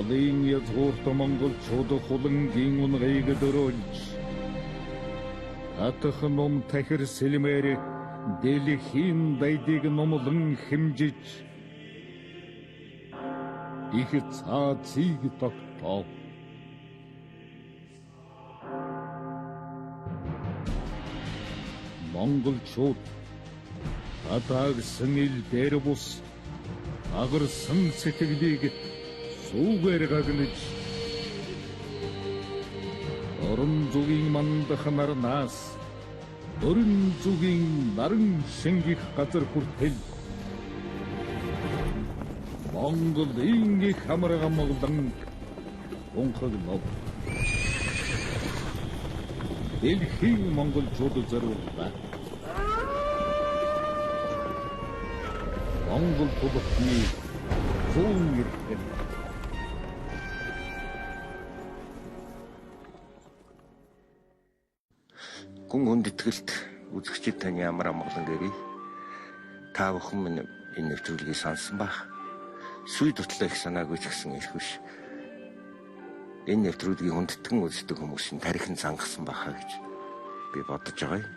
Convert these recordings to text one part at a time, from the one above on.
Монголын язгуурт монголчууд хулангийн унгыг дөрөөлж атах ном тахир сэлмээр дэлхийн дайдыг номлон хэмжиж их цаацыг тогтоов. Монголчууд атаагсан ил дээр бус агарсан сэтгэлийг сүүгээр гагнаж орон зүгийн мандах нарнаас өрн зүгийн наран шингэх газар хүртэл Монголын их хамрага Монголын унхаглав. Дэлхийн монголчууд зориуллаа. Монгол тулхны зүүн эрдэн гүн хүндэтгэлт үзэгчид тань ямар амгалан гэрий та бүхэн минь энэ нэвтрүүлгийг сонсон бах. Сүй дутлаа их санаагүй ч гэсэн их биш. Энэ нэвтрүүлгийг хүндэтгэн үздэг хүмүүсийн тарихын зангасан бахаа гэж би бодож байгаа юм.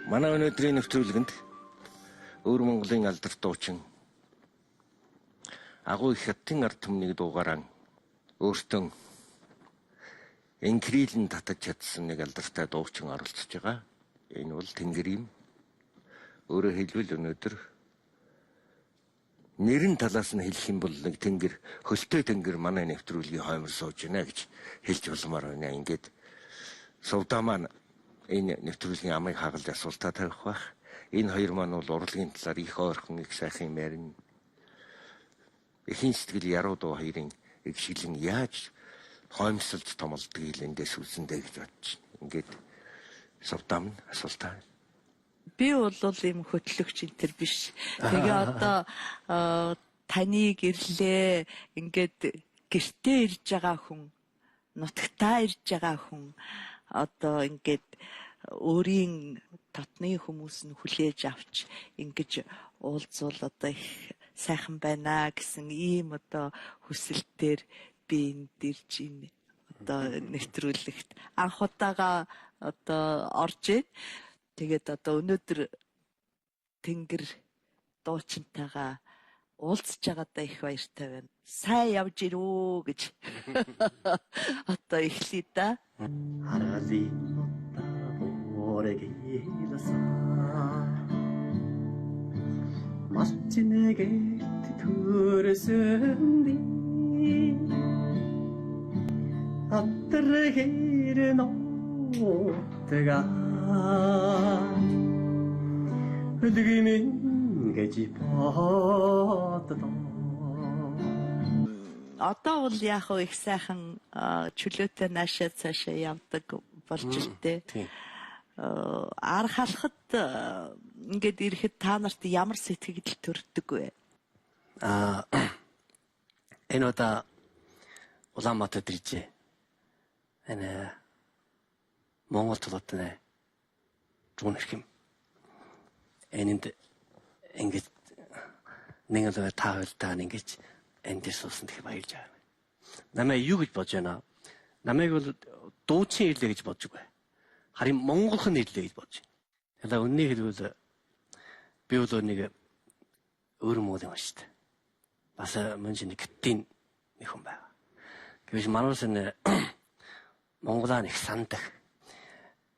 Манай өнөөдрийн нэвтрүүлгэнд өвөр Монголын алдарт дуучин агуу их хятадын ард түмнийг дуугаран өөртөө инкрилэн татаж чадсан нэг алдартай дуучин оролцож байгаа. Энэ бол Тэнгэрийн өөрөөр хэлбэл өнөөдөр нэрийн талаас нь хэлэх юм бол нэг тэнгэр хөлтэй тэнгэр манай нэвтрүүлгийн хоймор сууж байна гэж хэлж болмоор байна. Ингээд сувдаа маань энэ нэвтрүүлгийн амыг хагалж асуултаа тавих бах. Энэ хоёр маань бол урлагийн талаар их ойрхон их сайхан юм ярина. Эхийн сэтгэл яруу дуу хоёрын эгшилэн яаж хоомсолж томолдгийг эндээс үзэндээ гэж бодож байна. Ингээд сувдаа минь асуултаа. Би бол ийм хөтлөгч энэ биш. Тэгээ одоо таныг ирлээ ингээд гэртээ ирж байгаа хүн, нутагтаа ирж байгаа хүн одоо ингээд өөрийн татны хүмүүс нь хүлээж авч ингэж уулзвал одоо их сайхан байна гэсэн ийм одоо хүсэлтээр би энд ирж ийн одоо нэвтрүүлэгт анх удаага одоо орж ийн. Тэгээд одоо өнөөдөр тэнгэр дуучинтайгаа уулзж байгаадаа их баяртай байна. Сайн явж ирүү гэж одоо эхлэе да. Масчинэгэ төрөсөндий атрэхэр нотга өдгимэн гэж боддоо. Одоо бол яг их сайхан чөлөөтэй наашаа цаашаа явдаг болж иртээ. Ар халахад ингээд ирэхэд та нарт ямар сэтгэл төрдөг вэ? Энэ удаа Улаанбаатарт иржээ. Энэ Монгол тулуудны зүүн эрхэм. Энд ингэж нэг л та хоёртаа ингэж эндээс суусан гэх баярлж байгаа. Намайг юу гэж бодож байна? Намайг бол дуучин ирлээ гэж бодож байгаа. Харин монголхон ирлээ гэж бодож байна. Тэгэхээр үннийг хэлбэл би бол нэг өөр мод юм шүү дээ. Бас мөн чинь гитийн нэг хүн байгаа. Гэвч манайс нь Монголаа их сандах.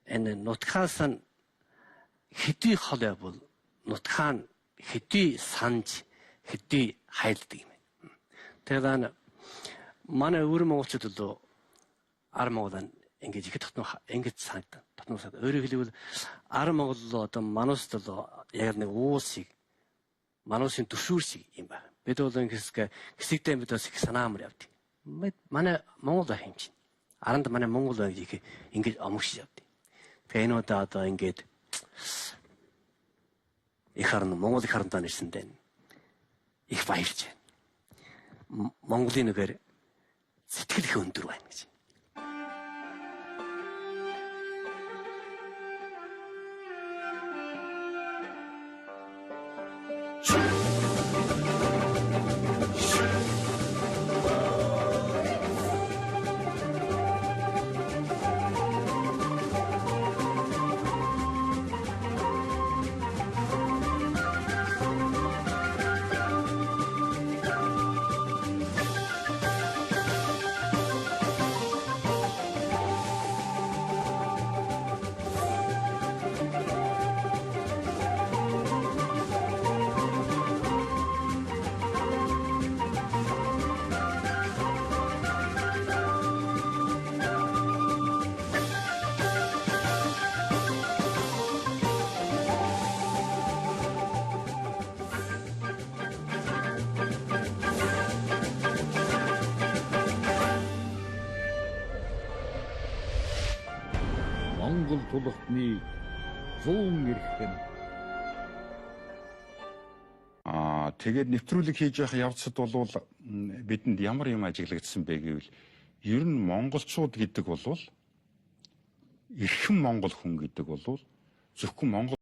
Энэ нутгаас нь хэдий хол явбал нутгаа нь хэдий санаж хэдий хайлдаг юм. Тэгэхээр манай өвөр монголчууд л ар Монголын ингэж их ингэж санагдав. Татнуусаад өөрөөр хэлбэл ар Монгол одоо манайс л яг нэг уусыг манайсын төшүүр шиг юм байна. Бид бол хэсэгдээ бид бас их санаамар явдаг. Манай Монгол байх юм чинь. Аранд манай Монгол байх их ингэж омгш явдаг. Тэгээ энэ удаа одоо ингэж их харна Монгол их харантаа нэрсэндээ их баярлж байна. Монголын нэгээр сэтгэл их өндөр байна гэж. Монгол тулахны 100 эрхэм. Тэгээд нэвтрүүлэг хийж явах явцад бол бидэнд ямар юм ажиглагдсан бэ гэвэл ер нь монголчууд гэдэг бол эрхэм монгол хүн гэдэг бол зөвхөн монгол